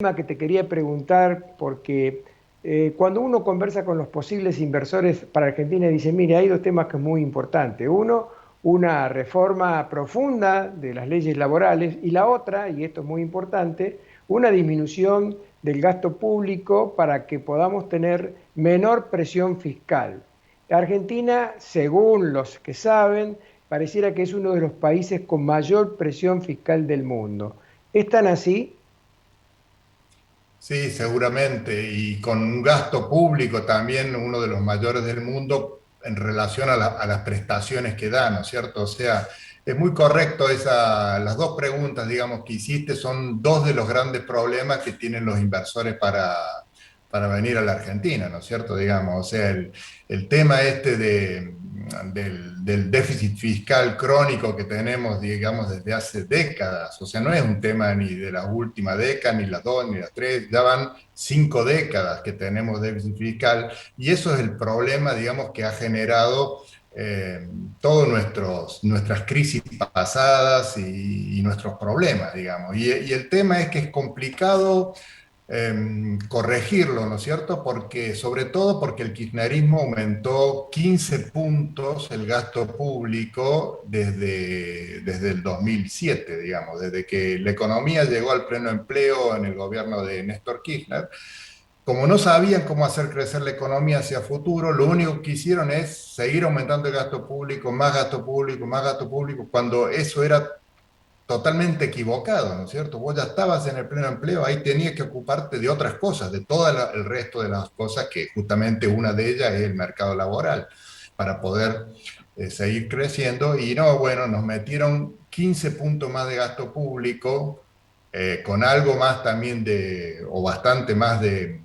Tema que te quería preguntar, porque cuando uno conversa con los posibles inversores para Argentina, dice, mire, hay dos temas que es muy importante. Uno, una reforma profunda de las leyes laborales y la otra, y esto es muy importante, una disminución del gasto público para que podamos tener menor presión fiscal. Argentina, según los que saben, pareciera que es uno de los países con mayor presión fiscal del mundo. ¿Es tan así? Sí, seguramente, y con un gasto público también uno de los mayores del mundo en relación a las prestaciones que da, ¿no es cierto? O sea, es muy correcto las dos preguntas, digamos, que hiciste son dos de los grandes problemas que tienen los inversores para venir a la Argentina, ¿no es cierto? Digamos, o sea, el tema del déficit fiscal crónico que tenemos, digamos, desde hace décadas. O sea, no es un tema ni de la última década, ni las dos, ni las tres, ya van 5 décadas que tenemos déficit fiscal y eso es el problema, digamos, que ha generado eh, todas nuestras crisis pasadas y nuestros problemas, digamos. Y el tema es que es complicado corregirlo, ¿no es cierto? Porque, sobre todo porque el kirchnerismo aumentó 15 puntos el gasto público desde el 2007, digamos, desde que la economía llegó al pleno empleo en el gobierno de Néstor Kirchner. Como no sabían cómo hacer crecer la economía hacia futuro, lo único que hicieron es seguir aumentando el gasto público, más gasto público, más gasto público, cuando eso era totalmente equivocado, ¿no es cierto? Vos ya estabas en el pleno empleo, ahí tenías que ocuparte de otras cosas, de todo el resto de las cosas, que justamente una de ellas es el mercado laboral, para poder seguir creciendo. Y no, bueno, nos metieron 15 puntos más de gasto público, con algo más también o bastante más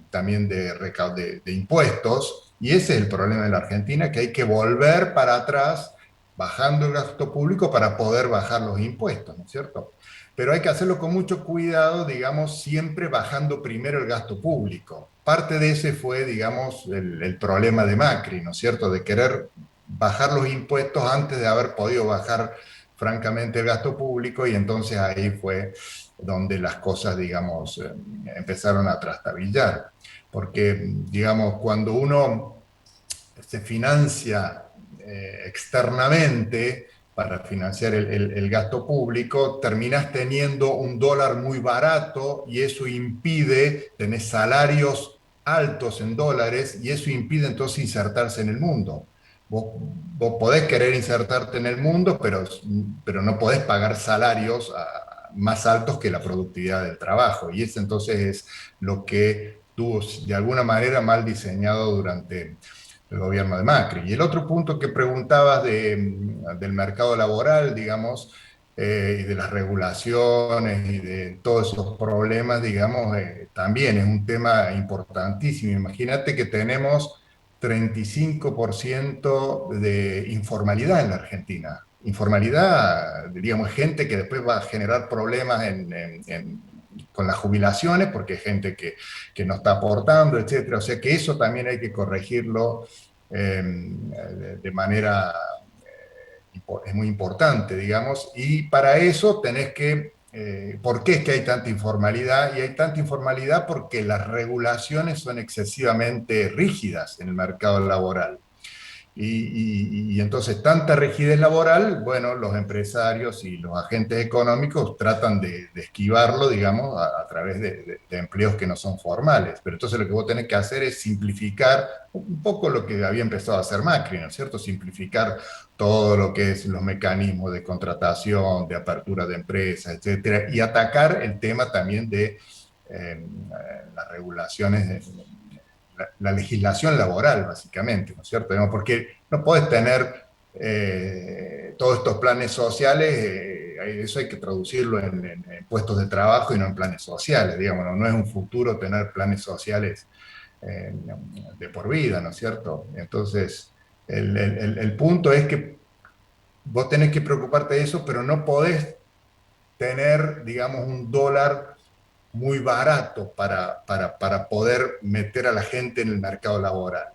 también de impuestos, y ese es el problema de la Argentina, que hay que volver para atrás bajando el gasto público para poder bajar los impuestos, ¿no es cierto? Pero hay que hacerlo con mucho cuidado, digamos, siempre bajando primero el gasto público. Parte de ese fue, digamos, el problema de Macri, ¿no es cierto? De querer bajar los impuestos antes de haber podido bajar francamente el gasto público y entonces ahí fue donde las cosas, digamos, empezaron a trastabillar. Porque, digamos, cuando uno se financia externamente para financiar el gasto público, terminás teniendo un dólar muy barato y eso impide tener salarios altos en dólares y eso impide entonces insertarse en el mundo. Vos podés querer insertarte en el mundo, pero no podés pagar salarios más altos que la productividad del trabajo. Y eso entonces es lo que tuvo de alguna manera mal diseñado durante el gobierno de Macri. Y el otro punto que preguntabas del mercado laboral, digamos, y de las regulaciones y de todos esos problemas, digamos, también es un tema importantísimo. Imagínate que tenemos 35% de informalidad en la Argentina. Informalidad, diríamos, gente que después va a generar problemas con las jubilaciones, porque hay gente que no está aportando, etcétera. O sea que eso también hay que corregirlo de manera, es muy importante, digamos, y para eso tenés que, ¿por qué es que hay tanta informalidad? Y hay tanta informalidad porque las regulaciones son excesivamente rígidas en el mercado laboral. Y entonces tanta rigidez laboral, bueno, los empresarios y los agentes económicos tratan de esquivarlo, digamos, a través de empleos que no son formales. Pero entonces lo que vos tenés que hacer es simplificar un poco lo que había empezado a hacer Macri, ¿no es cierto? Simplificar todo lo que es los mecanismos de contratación, de apertura de empresas, etcétera, y atacar el tema también de las regulaciones la legislación laboral, básicamente, ¿no es cierto? Digamos, porque no puedes tener todos estos planes sociales, eso hay que traducirlo en puestos de trabajo y no en planes sociales, digamos, no es un futuro tener planes sociales eh, de por vida, ¿no es cierto? Entonces, el punto es que vos tenés que preocuparte de eso, pero no podés tener, digamos, un dólar muy barato para poder meter a la gente en el mercado laboral.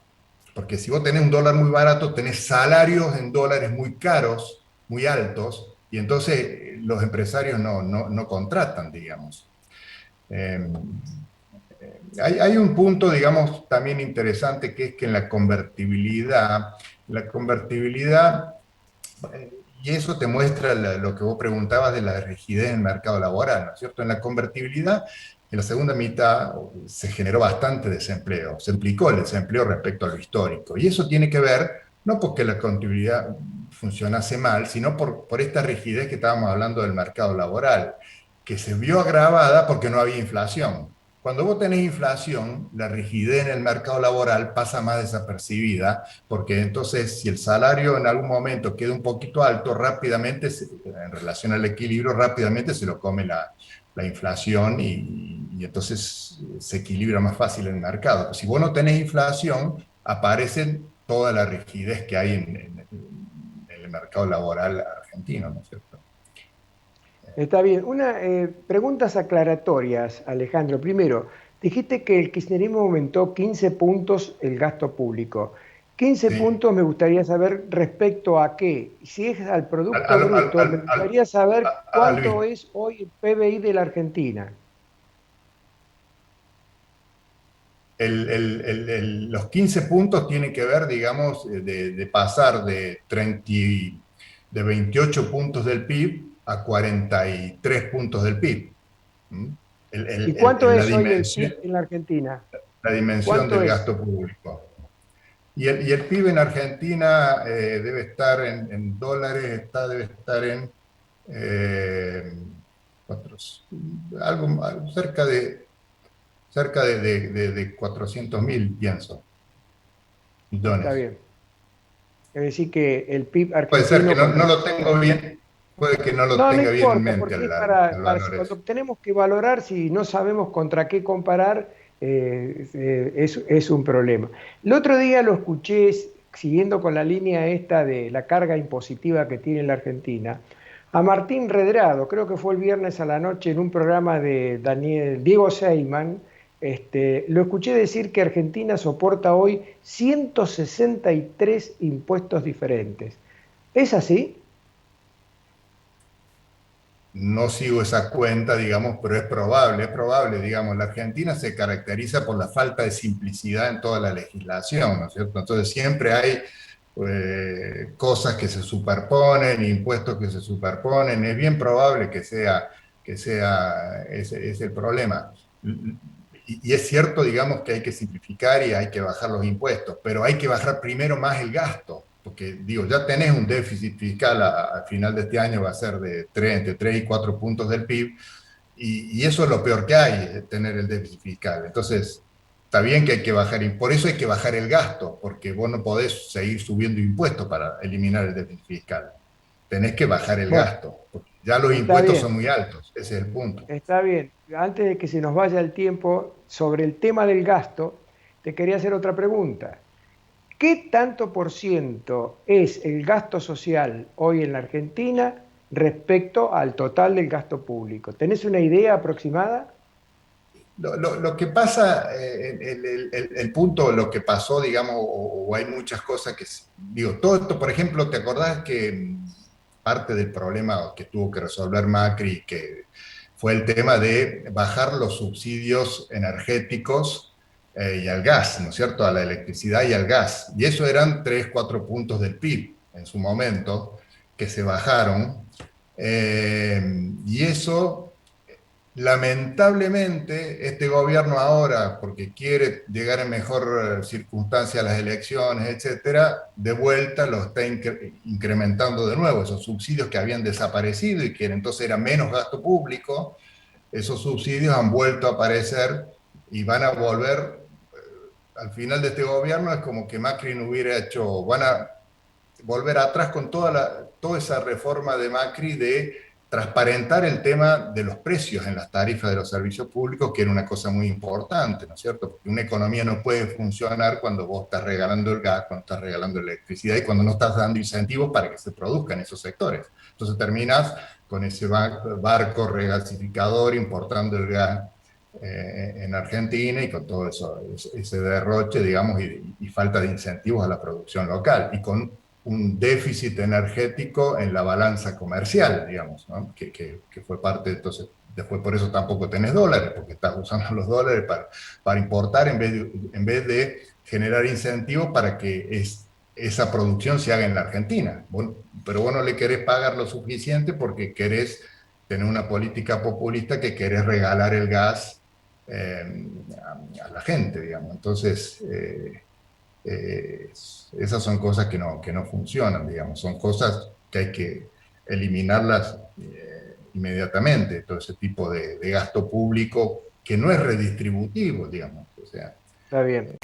Porque si vos tenés un dólar muy barato, tenés salarios en dólares muy caros, muy altos, y entonces los empresarios no contratan, digamos. Eh, hay un punto, digamos, también interesante, que es que en la convertibilidad, y eso te muestra lo que vos preguntabas de la rigidez en el mercado laboral, ¿no es cierto? En la convertibilidad, en la segunda mitad se generó bastante desempleo, se implicó el desempleo respecto a lo histórico, y eso tiene que ver no porque la convertibilidad funcionase mal, sino por esta rigidez que estábamos hablando del mercado laboral, que se vio agravada porque no había inflación. Cuando vos tenés inflación, la rigidez en el mercado laboral pasa más desapercibida, porque entonces si el salario en algún momento queda un poquito alto, rápidamente, en relación al equilibrio, rápidamente se lo come la inflación y entonces se equilibra más fácil el mercado. Si vos no tenés inflación, aparecen toda la rigidez que hay en el mercado laboral argentino, ¿no es cierto? Está bien. Preguntas aclaratorias, Alejandro. Primero, dijiste que el kirchnerismo aumentó 15 puntos el gasto público. 15 Sí. puntos me gustaría saber respecto a qué. Si es al Al, Producto al, al, Bruto, me al, gustaría saber Luis, cuánto es hoy el PBI de la Argentina. los 15 puntos tienen que ver, digamos, de pasar de 28 puntos del PIB a 43 puntos del PIB. ¿Mm? ¿Y cuánto La es hoy el dimensión, PIB en la Argentina? la dimensión ¿Cuánto del es? gasto público. Y el PIB en Argentina debe estar en dólares, debe estar en eh, algo cerca de 400.000, pienso, Está millones. bien. Es decir, que el PIB Puede ser que argentino no, con no lo relación. tengo bien, puede que no lo No, no tenga bien en importa, mente porque es el para valor ese. cuando tenemos que valorar, si no sabemos contra qué comparar, es un problema. El otro día lo escuché, siguiendo con la línea esta de la carga impositiva que tiene la Argentina, a Martín Redrado, creo que fue el viernes a la noche en un programa de Diego Seyman, lo escuché decir que Argentina soporta hoy 163 impuestos diferentes. ¿Es así? No sigo esa cuenta, digamos, pero es probable, digamos, la Argentina se caracteriza por la falta de simplicidad en toda la legislación, ¿no es cierto? Entonces siempre hay cosas que se superponen, impuestos que se superponen, es bien probable que sea ese el problema. Y es cierto, digamos, que hay que simplificar y hay que bajar los impuestos, pero hay que bajar primero más el gasto, porque digo, ya tenés un déficit fiscal al final de este año, va a ser entre 3 y 4 puntos del PIB, y eso es lo peor que hay, tener el déficit fiscal. Entonces, está bien que hay que bajar, y por eso hay que bajar el gasto, porque vos no podés seguir subiendo impuestos para eliminar el déficit fiscal. Tenés que bajar el Bueno, gasto, porque ya los está impuestos bien. son muy altos, ese es el punto. Está bien. Antes de que se nos vaya el tiempo, sobre el tema del gasto, te quería hacer otra pregunta. ¿Qué tanto por ciento es el gasto social hoy en la Argentina respecto al total del gasto público? ¿Tenés una idea aproximada? Lo que pasa, el punto, lo que pasó, digamos, o hay muchas cosas digo, todo esto, por ejemplo, ¿te acordás que parte del problema que tuvo que resolver Macri, que fue el tema de bajar los subsidios energéticos y al gas, ¿no es cierto? A la electricidad y al gas. Y eso eran 3 4 puntos del PIB en su momento, que se bajaron. Y eso lamentablemente, este gobierno ahora, porque quiere llegar en mejor circunstancia a las elecciones, etcétera, de vuelta lo está incrementando de nuevo, esos subsidios que habían desaparecido y que entonces era menos gasto público, esos subsidios han vuelto a aparecer y van a volver, al final de este gobierno es como que Macri no hubiera hecho, van a volver atrás con toda esa reforma de Macri de transparentar el tema de los precios en las tarifas de los servicios públicos, que era una cosa muy importante, ¿no es cierto? Porque una economía no puede funcionar cuando vos estás regalando el gas, cuando estás regalando la electricidad y cuando no estás dando incentivos para que se produzcan esos sectores. Entonces terminás con ese barco regasificador importando el gas en Argentina y con todo eso, ese derroche, digamos, y falta de incentivos a la producción local. Y con un déficit energético en la balanza comercial, digamos, ¿no? Que fue parte, entonces, después por eso tampoco tenés dólares, porque estás usando los dólares para importar en vez de generar incentivos para que esa producción se haga en la Argentina. Pero vos no le querés pagar lo suficiente porque querés tener una política populista que querés regalar el gas a la gente, digamos. Entonces, esas son cosas que no funcionan, digamos, son cosas que hay que eliminarlas inmediatamente, todo ese tipo de gasto público que no es redistributivo, digamos. O sea, Está bien.